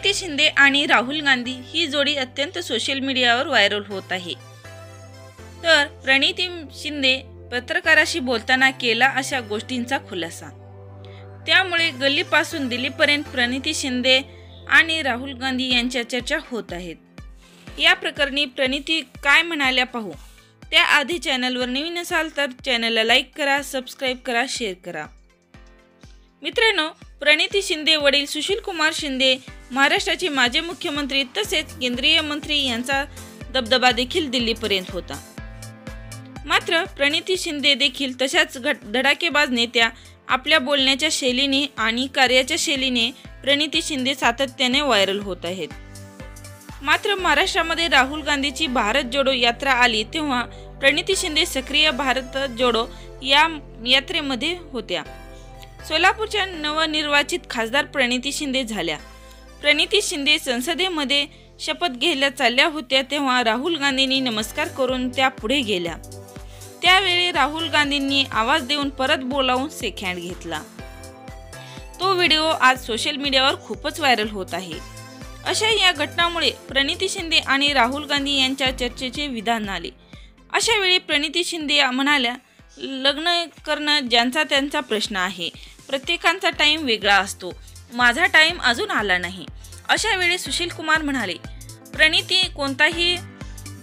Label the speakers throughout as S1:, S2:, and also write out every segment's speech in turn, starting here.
S1: प्रणिती शिंदे आणि राहुल गांधी ही जोडी अत्यंत सोशल मीडियावर व्हायरल होत आहे। तर प्रणिती शिंदे पत्रकाराशी बोलताना केला अशा गोष्टींचा खुलासा। त्यामुळे गल्लीपासून दिल्लीपर्यंत प्रणिती शिंदे आणि राहुल गांधी यांच्या चर्चा होत आहेत। या प्रकरणी प्रणिती काय म्हणाल्या पाहू। त्याआधी चॅनलवर नवीन असाल तर चॅनलला लाईक करा, सबस्क्राईब करा, शेअर करा। मित्रांनो, प्रणिती शिंदे वडील सुशील कुमार शिंदे महाराष्ट्राचे माजी मुख्यमंत्री तसेच केंद्रीय मंत्री यांचा दबदबा देखील दिल्लीपर्यंत होता। मात्र प्रणिती शिंदे देखील तशाच धडाकेबाज नेत्या आपल्या बोलण्याच्या शैलीने आणि कार्याच्या शैलीने प्रणिती शिंदे सातत्याने व्हायरल होत आहेत। मात्र महाराष्ट्रामध्ये राहुल गांधीची भारत जोडो यात्रा आली तेव्हा प्रणिती शिंदे सक्रिय भारत जोडो या यात्रेमध्ये होत्या। सोलापूरच्या नवनिर्वाचित खासदार प्रणिती शिंदे झाल्या। प्रणिती शिंदे संसदेमध्ये शपथ घ्यायला चालल्या होत्या तेव्हा राहुल गांधींनी नमस्कार करून त्या पुढे गेल्या। त्यावेळी राहुल गांधींनी आवाज देऊन परत बोलावून शेक हँड घेतला। तो व्हिडिओ आज सोशल मीडियावर खूपच व्हायरल होत आहे। अशा या घटनांमुळे प्रणिती शिंदे आणि राहुल गांधी यांच्या चर्चेचे विधान आले। अशा वेळी प्रणिती शिंदे म्हणाल्या, लग्न करणं ज्यांचा त्यांचा प्रश्न आहे, प्रत्येकाचा टाइम वेगळा असतो, माझा टाइम अजून आला नाही। अशा वेळी सुशील कुमार म्हणाले, प्रणिती कोणताही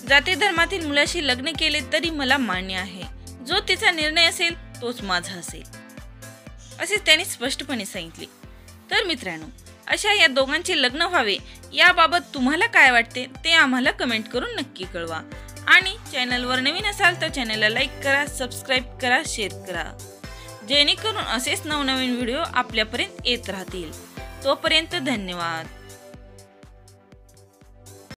S1: जाती धर्मातील मुलाशी लग्न केले तरी मला मान्य आहे, जो तिचा निर्णय असेल तोच माझा असेल, असे त्यांनी स्पष्टपणे सांगितले। तर मित्रांनो, अशा या दोघांचे लग्न व्हावे याबाबत तुम्हाला काय वाटते ते आम्हाला कमेंट करून नक्की कळवा। आणि चॅनलवर नवीन असाल तर चॅनलला लाईक करा, सबस्क्राईब करा, शेअर करा, जेणेकरून असेच नवनवीन व्हिडिओ आपल्यापर्यंत येत राहतील। तोपर्यंत धन्यवाद।